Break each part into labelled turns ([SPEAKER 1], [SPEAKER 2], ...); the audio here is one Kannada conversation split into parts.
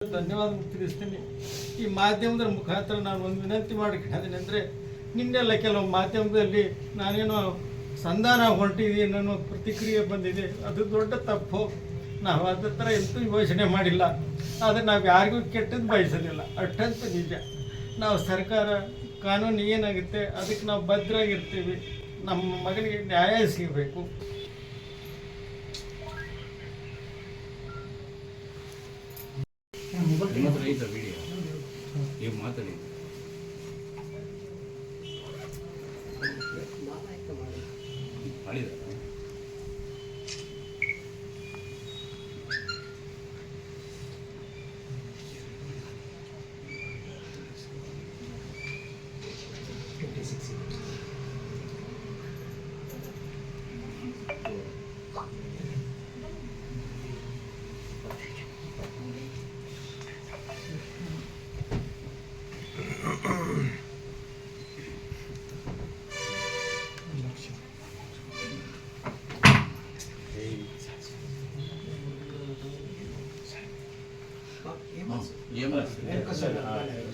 [SPEAKER 1] ಧನ್ಯವಾದ ತಿಳಿಸ್ತೀನಿ. ಈ ಮಾಧ್ಯಮದ ಮುಖಾಂತರ ನಾನು ಒಂದು ವಿನಂತಿ ಮಾಡಿದ್ದೀನಿ ಅಂದರೆ, ನಿನ್ನೆಲ್ಲ ಕೆಲವು ಮಾಧ್ಯಮದಲ್ಲಿ ನಾನೇನೋ ಸಂಧಾನ ಹೊರಟಿದ್ದೀನಿ ಅನ್ನೋ ಪ್ರತಿಕ್ರಿಯೆ ಬಂದಿದೆ. ಅದು ದೊಡ್ಡ ತಪ್ಪು. ನಾವು ಅದ್ರ ಥರ ಎಂತೂ ಯೋಚನೆ ಮಾಡಿಲ್ಲ. ಆದರೆ ನಾವು ಯಾರಿಗೂ ಕೆಟ್ಟದ್ದು ಬಯಸೋದಿಲ್ಲ, ಅಷ್ಟಂತೂ ನಿಜ. ನಾವು ಸರ್ಕಾರ ಕಾನೂನು ಏನಾಗುತ್ತೆ ಅದಕ್ಕೆ ನಾವು ಭದ್ರಾಗಿರ್ತೀವಿ. ನಮ್ಮ ಮಗನಿಗೆ ನ್ಯಾಯ ಸಿಗಬೇಕು.
[SPEAKER 2] ಮಾತಾಡಿ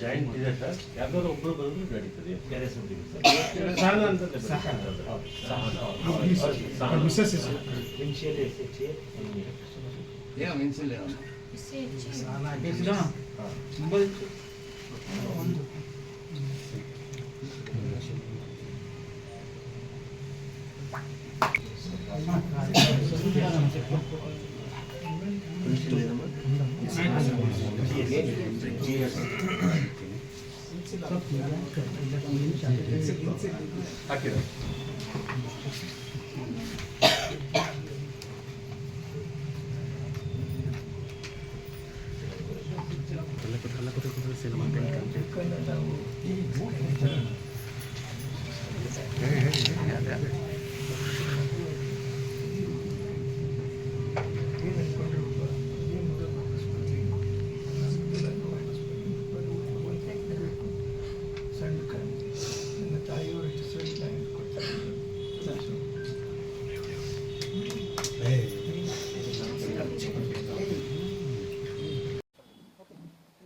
[SPEAKER 2] ಜಾಯಿಂಟ್ ಇದೆ ಸರ್. ಯಾವ್ದಾದ್ರು ಒಬ್ಬರು ಬಂದ್ರು ನಡೀತದೆ.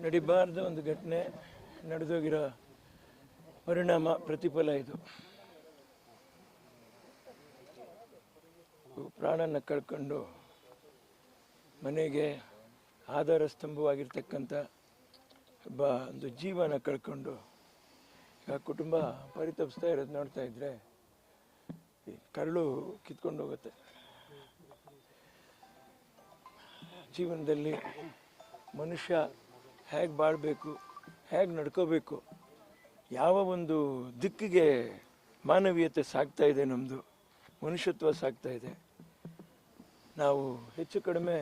[SPEAKER 3] ನಡಿಬಾರ್ದ ಒಂದು ಘಟನೆ ನಡೆದೋಗಿರೋ ಪರಿಣಾಮ ಪ್ರತಿಫಲ ಇದು. ಪ್ರಾಣನ ಕಳ್ಕೊಂಡು ಮನೆಗೆ ಆಧಾರ ಸ್ತಂಭವಾಗಿರ್ತಕ್ಕಂಥ ಒಬ್ಬ ಒಂದು ಜೀವನ ಕಳ್ಕೊಂಡು ಈಗ ಕುಟುಂಬ ಪರಿತಪಿಸ್ತಾ ಇರೋದು ನೋಡ್ತಾ ಇದ್ರೆ ಕರಳು ಕಿತ್ಕೊಂಡು ಹೋಗುತ್ತೆ. ಜೀವನದಲ್ಲಿ ಮನುಷ್ಯ ಹೇಗೆ ಬಾಳಬೇಕು, ಹೇಗೆ ನಡ್ಕೋಬೇಕು, ಯಾವ ಒಂದು ದಿಕ್ಕಿಗೆ ಮಾನವೀಯತೆ ಸಾಗ್ತಾ ಇದೆ, ನಮ್ಮದು ಮನುಷ್ಯತ್ವ ಸಾಗ್ತಾ ಇದೆ. ನಾವು ಹೆಚ್ಚು ಕಡಿಮೆ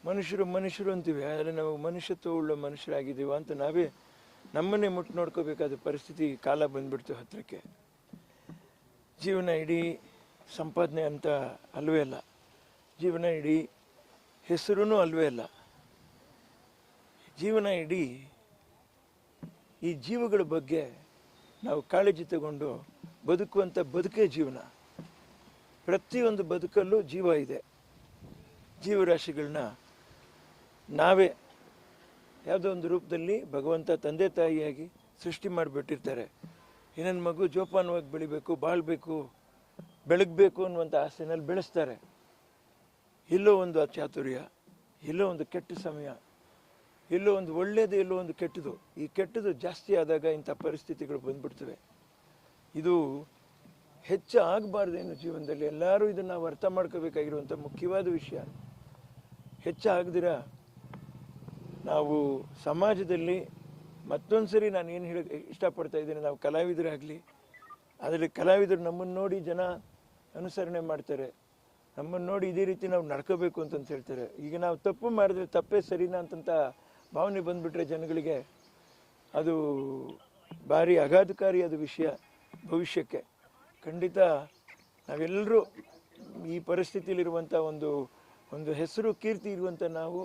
[SPEAKER 3] ಮನುಷ್ಯರು ಅಂತೀವಿ, ಆದರೆ ನಾವು ಮನುಷ್ಯತ್ವ ಉಳ್ಳ ಮನುಷ್ಯರಾಗಿದ್ದೀವ ಅಂತ ನಾವೇ ನಮ್ಮನ್ನೇ ಮುಟ್ಟು ನೋಡ್ಕೋಬೇಕಾದ ಪರಿಸ್ಥಿತಿ ಕಾಲ ಬಂದ್ಬಿಡ್ತು ಹತ್ತಿರಕ್ಕೆ. ಜೀವನ ಇಡೀ ಸಂಪಾದನೆ ಅಂತ ಅಲ್ವೇ ಅಲ್ಲ, ಜೀವನ ಇಡೀ ಹೆಸರೂ ಅಲ್ವೇ ಅಲ್ಲ. ಜೀವನ ಇಡೀ ಈ ಜೀವಗಳ ಬಗ್ಗೆ ನಾವು ಕಾಳಜಿ ತಗೊಂಡು ಬದುಕುವಂಥ ಬದುಕೇ ಜೀವನ. ಪ್ರತಿಯೊಂದು ಬದುಕಲ್ಲೂ ಜೀವ ಇದೆ. ಜೀವರಾಶಿಗಳನ್ನ ನಾವೇ ಯಾವುದೋ ಒಂದು ರೂಪದಲ್ಲಿ ಭಗವಂತ ತಂದೆ ತಾಯಿಯಾಗಿ ಸೃಷ್ಟಿ ಮಾಡಿಬಿಟ್ಟಿರ್ತಾರೆ. ಈ ನನ್ನ ಮಗು ಜೋಪಾನವಾಗಿ ಬೆಳಿಬೇಕು, ಬಾಳಬೇಕು, ಬೆಳಗಬೇಕು ಅನ್ನುವಂಥ ಆಸೆನಲ್ಲಿ ಬೆಳೆಸ್ತಾರೆ. ಎಲ್ಲೋ ಒಂದು ಚಾತುರ್ಯ, ಎಲ್ಲೋ ಒಂದು ಕೆಟ್ಟ ಸಮಯ, ಎಲ್ಲೋ ಒಂದು ಒಳ್ಳೆಯದು, ಎಲ್ಲೋ ಒಂದು ಕೆಟ್ಟದು. ಈ ಕೆಟ್ಟದು ಜಾಸ್ತಿ ಆದಾಗ ಇಂಥ ಪರಿಸ್ಥಿತಿಗಳು ಬಂದ್ಬಿಡ್ತವೆ. ಇದು ಹೆಚ್ಚು ಆಗಬಾರ್ದೇನು ಜೀವನದಲ್ಲಿ. ಎಲ್ಲರೂ ಇದನ್ನು ನಾವು ಅರ್ಥ ಮಾಡ್ಕೋಬೇಕಾಗಿರುವಂಥ ಮುಖ್ಯವಾದ ವಿಷಯ. ಹೆಚ್ಚಾಗದಿರ ನಾವು ಸಮಾಜದಲ್ಲಿ ಮತ್ತೊಂದು ಸರಿ ನಾನು ಏನು ಇಷ್ಟಪಡ್ತಾ ಇದ್ದೀನಿ, ನಾವು ಕಲಾವಿದರಾಗಲಿ, ಅದರಲ್ಲಿ ಕಲಾವಿದರು ನಮ್ಮನ್ನು ನೋಡಿ ಜನ ಅನುಸರಣೆ ಮಾಡ್ತಾರೆ, ನಮ್ಮನ್ನು ನೋಡಿ ಇದೇ ರೀತಿ ನಾವು ನಡ್ಕೋಬೇಕು ಅಂತಂತ ಹೇಳ್ತಾರೆ. ಈಗ ನಾವು ತಪ್ಪು ಮಾಡಿದ್ರೆ ತಪ್ಪೇ ಸರಿನಾ ಅಂತಂತ ಭಾವನೆ ಬಂದುಬಿಟ್ರೆ ಜನಗಳಿಗೆ ಅದು ಭಾರಿ ಆಘಾತಕಾರಿಯಾದ ವಿಷಯ. ಭವಿಷ್ಯಕ್ಕೆ ಖಂಡಿತ ನಾವೆಲ್ಲರೂ ಈ ಪರಿಸ್ಥಿತಿಯಲ್ಲಿರುವಂಥ ಒಂದು ಹೆಸರು ಕೀರ್ತಿ ಇರುವಂಥ ನಾವು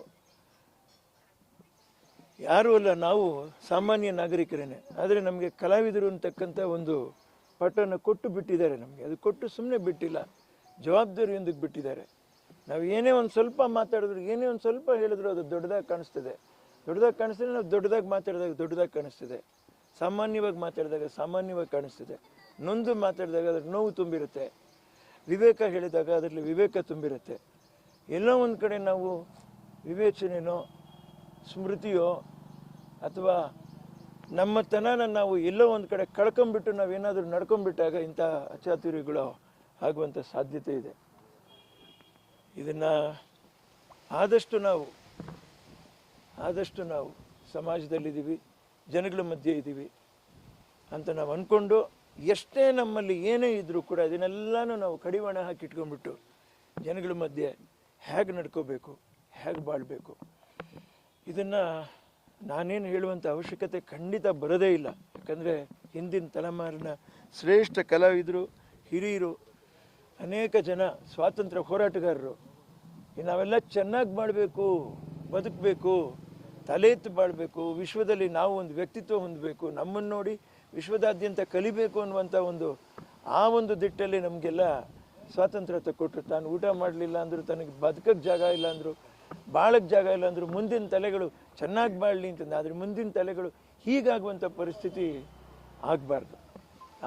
[SPEAKER 3] ಯಾರೂ ಅಲ್ಲ, ನಾವು ಸಾಮಾನ್ಯ ನಾಗರಿಕರೇನೆ. ಆದರೆ ನಮಗೆ ಕಲಾವಿದರು ಅಂತಕ್ಕಂಥ ಒಂದು ಪಟ್ಟನ್ನು ಕೊಟ್ಟು ಬಿಟ್ಟಿದ್ದಾರೆ. ನಮಗೆ ಅದು ಕೊಟ್ಟು ಸುಮ್ಮನೆ ಬಿಟ್ಟಿಲ್ಲ, ಜವಾಬ್ದಾರಿಯೊಂದಿಗೆ ಬಿಟ್ಟಿದ್ದಾರೆ. ನಾವು ಏನೇ ಒಂದು ಸ್ವಲ್ಪ ಮಾತಾಡಿದ್ರು, ಏನೇ ಒಂದು ಸ್ವಲ್ಪ ಹೇಳಿದ್ರು ಅದು ದೊಡ್ಡದಾಗಿ ಕಾಣಿಸ್ತದೆ. ದೊಡ್ಡದಾಗಿ ಕಾಣಿಸ್ತಿದೆ, ನಾವು ದೊಡ್ಡದಾಗಿ ಮಾತಾಡಿದಾಗ ದೊಡ್ಡದಾಗಿ ಕಾಣಿಸ್ತಿದೆ, ಸಾಮಾನ್ಯವಾಗಿ ಮಾತಾಡಿದಾಗ ಸಾಮಾನ್ಯವಾಗಿ ಕಾಣಿಸ್ತಿದೆ, ನೊಂದು ಮಾತಾಡಿದಾಗ ಅದ್ರ ನೋವು ತುಂಬಿರುತ್ತೆ, ವಿವೇಕ ಹೇಳಿದಾಗ ಅದರಲ್ಲಿ ವಿವೇಕ ತುಂಬಿರುತ್ತೆ. ಎಲ್ಲೋ ಒಂದು ಕಡೆ ನಾವು ವಿವೇಚನೆನೋ ಸ್ಮೃತಿಯೋ ಅಥವಾ ನಮ್ಮತನನ ನಾವು ಎಲ್ಲೋ ಒಂದು ಕಡೆ ಕಳ್ಕೊಂಬಿಟ್ಟು ನಾವೇನಾದರೂ ನಡ್ಕೊಂಡ್ಬಿಟ್ಟಾಗ ಇಂಥ ಅಚಾತುರ್ಯಗಳು ಆಗುವಂಥ ಸಾಧ್ಯತೆ ಇದೆ. ಇದನ್ನು ಆದಷ್ಟು ನಾವು ಸಮಾಜದಲ್ಲಿದ್ದೀವಿ, ಜನಗಳ ಮಧ್ಯೆ ಇದ್ದೀವಿ ಅಂತ ನಾವು ಅಂದ್ಕೊಂಡು ಎಷ್ಟೇ ನಮ್ಮಲ್ಲಿ ಏನೇ ಇದ್ದರೂ ಕೂಡ ಇದನ್ನೆಲ್ಲನೂ ನಾವು ಕಡಿವಾಣ ಹಾಕಿ ಇಟ್ಕೊಂಡ್ಬಿಟ್ಟು ಜನಗಳ ಮಧ್ಯೆ ಹೇಗೆ ನಡ್ಕೋಬೇಕು, ಹೇಗೆ ಬಾಳಬೇಕು, ಇದನ್ನು ನಾನೇನು ಹೇಳುವಂಥ ಅವಶ್ಯಕತೆ ಖಂಡಿತ ಬರೋದೇ ಇಲ್ಲ. ಯಾಕಂದರೆ ಹಿಂದಿನ ತಲೆಮಾರಿನ ಶ್ರೇಷ್ಠ ಕಲಾವಿದರು, ಹಿರಿಯರು, ಅನೇಕ ಜನ ಸ್ವಾತಂತ್ರ್ಯ ಹೋರಾಟಗಾರರು ನಾವೆಲ್ಲ ಚೆನ್ನಾಗಿ ಬಾಳಬೇಕು, ಬದುಕಬೇಕು, ತಲೆ ಎತ್ತು ಬಾಳಬೇಕು, ವಿಶ್ವದಲ್ಲಿ ನಾವು ಒಂದು ವ್ಯಕ್ತಿತ್ವ ಹೊಂದಬೇಕು, ನಮ್ಮನ್ನು ನೋಡಿ ವಿಶ್ವದಾದ್ಯಂತ ಕಲಿಬೇಕು ಅನ್ನುವಂಥ ಒಂದು ದಿಟ್ಟಲ್ಲಿ ನಮಗೆಲ್ಲ ಸ್ವಾತಂತ್ರ್ಯ ತಗೊಟ್ರು. ತಾನು ಊಟ ಮಾಡಲಿಲ್ಲ ಅಂದರು, ತನಗೆ ಬದುಕಕ್ಕೆ ಜಾಗ ಇಲ್ಲ ಅಂದರು, ಬಾಳಕ್ಕೆ ಜಾಗ ಇಲ್ಲ ಅಂದರು, ಮುಂದಿನ ತಲೆಗಳು ಚೆನ್ನಾಗಿ ಬಾಳಲಿ ಅಂತಂದು. ಆದರೆ ಮುಂದಿನ ತಲೆಗಳು ಹೀಗಾಗುವಂಥ ಪರಿಸ್ಥಿತಿ ಆಗಬಾರ್ದು.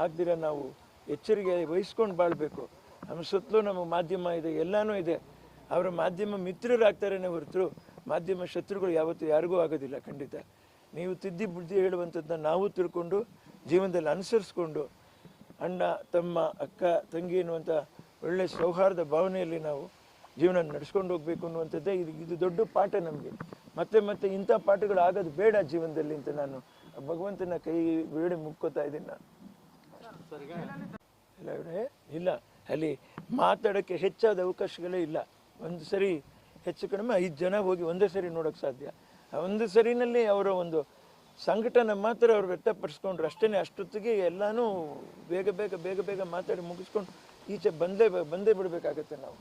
[SPEAKER 3] ಆಗ್ದಿರ ನಾವು ಎಚ್ಚರಿಕೆ ವಹಿಸ್ಕೊಂಡು ಬಾಳಬೇಕು. ನಮ್ಮ ಸುತ್ತಲೂ ನಮ್ಮ ಮಾಧ್ಯಮ ಇದೆ, ಎಲ್ಲನೂ ಇದೆ. ಅವರ ಮಾಧ್ಯಮ ಮಿತ್ರರಾಗ್ತಾರೇನೆ ಹೊರತು ಮಾಧ್ಯಮ ಶತ್ರುಗಳು ಯಾವತ್ತೂ ಯಾರಿಗೂ ಆಗೋದಿಲ್ಲ. ಖಂಡಿತ ನೀವು ತಿದ್ದಿ ಬುದ್ಧಿ ಹೇಳುವಂಥದ್ದನ್ನ ನಾವು ತಿಳ್ಕೊಂಡು ಜೀವನದಲ್ಲಿ ಅನುಸರಿಸ್ಕೊಂಡು ಅಣ್ಣ ತಮ್ಮ ಅಕ್ಕ ತಂಗಿ ಎನ್ನುವಂಥ ಒಳ್ಳೆಯ ಸೌಹಾರ್ದ ಭಾವನೆಯಲ್ಲಿ ನಾವು ಜೀವನ ನಡೆಸ್ಕೊಂಡು ಹೋಗ್ಬೇಕು ಅನ್ನುವಂಥದ್ದೇ ಇದು ದೊಡ್ಡ ಪಾಠ ನಮಗೆ. ಮತ್ತೆ ಇಂಥ ಪಾಠಗಳು ಆಗೋದು ಬೇಡ ಜೀವನದಲ್ಲಿ ಅಂತ ನಾನು ಭಗವಂತನ ಕೈ ಬೇಡಿ ಮುಕ್ಕೋತಾ ಇದ್ದೀನಿ. ನಾನು ಇಲ್ಲ ಅಲ್ಲಿ ಮಾತಾಡೋಕ್ಕೆ ಹೆಚ್ಚಾದ ಅವಕಾಶಗಳೇ ಇಲ್ಲ. ಒಂದು ಸರಿ ಹೆಚ್ಚು ಕಡಿಮೆ 5 ಜನ ಹೋಗಿ ಒಂದೇ ಸರಿ ನೋಡೋಕ್ಕೆ ಸಾಧ್ಯ. ಒಂದು ಸರಿನಲ್ಲಿ ಅವರ ಒಂದು ಸಂಘಟನೆ ಮಾತ್ರ ಅವ್ರು ವ್ಯಕ್ತಪಡಿಸ್ಕೊಂಡ್ರು ಅಷ್ಟೇ. ಅಷ್ಟೊತ್ತಿಗೆ ಎಲ್ಲನೂ ಬೇಗ ಮಾತಾಡಿ ಮುಗಿಸ್ಕೊಂಡು ಈಚೆ ಬಂದೇ ಬಿಡಬೇಕಾಗತ್ತೆ. ನಾವು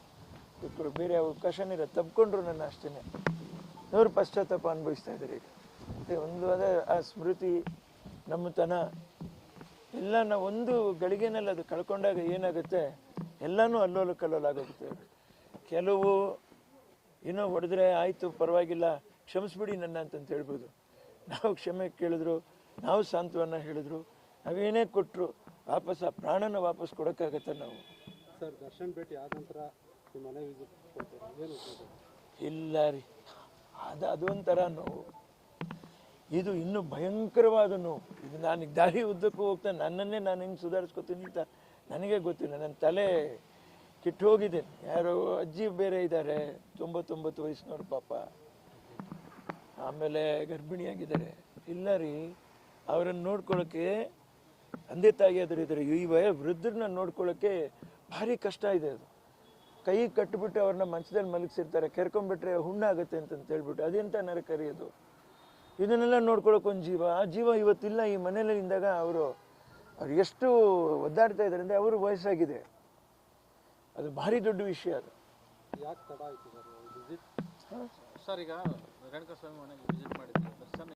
[SPEAKER 3] ಬೇರೆ ಅವಕಾಶನೇ ಇಲ್ಲ. ತಪ್ಪಿಕೊಂಡ್ರು ನನ್ನ ಅಷ್ಟೇ. ಅವರು ಪಶ್ಚಾತ್ತಾಪ ಅನುಭವಿಸ್ತಾ ಇದ್ದಾರೆ ಈಗ. ಒಂದು ಅದೇ ಆ ಸ್ಮೃತಿ, ನಮ್ಮತನ ಎಲ್ಲ ನಾವು ಒಂದು ಗಳಿಗೆನಲ್ಲಿ ಅದು ಕಳ್ಕೊಂಡಾಗ ಏನಾಗುತ್ತೆ, ಎಲ್ಲನೂ ಅಲ್ಲೋಲ ಕಲ್ಲೋಲಾಗೋಗುತ್ತೆ. ಕೆಲವು ಏನೋ ಹೊಡೆದ್ರೆ ಆಯಿತು ಪರವಾಗಿಲ್ಲ ಕ್ಷಮಿಸ್ಬಿಡಿ ನನ್ನ ಅಂತಂತ ಹೇಳ್ಬೋದು. ನಾವು ಕ್ಷಮೆ ಕೇಳಿದ್ರು, ನಾವು ಸಾಂತ್ವನ ಹೇಳಿದ್ರು, ನಾವೇನೇ ಕೊಟ್ಟರು ವಾಪಸ್ ಆ ಪ್ರಾಣನ ವಾಪಸ್ ಕೊಡೋಕ್ಕಾಗತ್ತೆ ನಾವು?
[SPEAKER 4] ಸರ್, ದರ್ಶನ್ ಭೇಟಿ ಆದ ನಂತರ ನಿಮ್ಮ ಮನೆ ವಿಸಿಟ್
[SPEAKER 3] ಇಲ್ಲ ರೀ, ಅದೊಂಥರ ನೋವು. ಇದು ಇನ್ನೂ ಭಯಂಕರವಾದ ನೋವು. ಇದು ನಾನು ದಾರಿ ಉದ್ದಕ್ಕೂ ಹೋಗ್ತಾ ನನ್ನನ್ನೇ ನಾನು ಹೆಂಗೆ ಸುಧಾರಿಸ್ಕೊತೀನಿ ಅಂತ ನನಗೆ ಗೊತ್ತಿಲ್ಲ. ನನ್ನ ತಲೆ ಕೆಟ್ಟು ಹೋಗಿದೆ. ಯಾರೋ ಅಜ್ಜಿ ಬೇರೆ ಇದ್ದಾರೆ, 99 ವಯಸ್ಸಿನವ್ರು ಪಾಪ, ಆಮೇಲೆ ಗರ್ಭಿಣಿಯಾಗಿದ್ದಾರೆ. ಇಲ್ಲ ರೀ, ಅವರನ್ನು ನೋಡ್ಕೊಳ್ಳೋಕ್ಕೆ ತಂದೆ ತಾಯಿ ಆದರೂ ಇದ್ದಾರೆ. ಈ ವೃದ್ಧರನ್ನ ನೋಡ್ಕೊಳ್ಳೋಕ್ಕೆ ಭಾರಿ ಕಷ್ಟ ಇದೆ. ಅದು ಕೈ ಕಟ್ಟಿಬಿಟ್ಟು ಅವ್ರನ್ನ ಮಂಚದಲ್ಲಿ ಮಲಗಿಸಿರ್ತಾರೆ, ಕೆರ್ಕೊಂಡ್ಬಿಟ್ರೆ ಹುಣ್ಣಾಗುತ್ತೆ ಅಂತಂತ ಹೇಳ್ಬಿಟ್ಟು ಅದೆಂಥ ನರಕರಿ ಅದು. ಇದನ್ನೆಲ್ಲ ನೋಡ್ಕೊಳ್ಳೋಕೆ ಒಂದು ಜೀವ, ಆ ಜೀವ ಇವತ್ತಿಲ್ಲ ಈ ಮನೇಲಿ ಇಂದಾಗ ಅವ್ರು ಎಷ್ಟು ಒದ್ದಾಡ್ತಾ ಇದ್ದಾರೆ ಅಂದರೆ ಅವರು ವಯಸ್ಸಾಗಿದೆ. ಅದು ಭಾರಿ ದೊಡ್ಡ ವಿಷಯ. ಅದು
[SPEAKER 4] ಯಾಕೆ ತಡ ಆಯಿತು ಸರ್ ವಿಸಿಟ್?
[SPEAKER 5] ಸರ್, ಈಗ ರೇಣುಕಾ ಸ್ವಾಮಿ ಮನೆಗೆ ವಿಸಿಟ್ ಮಾಡಿದ್ರು ದರ್ಶನ್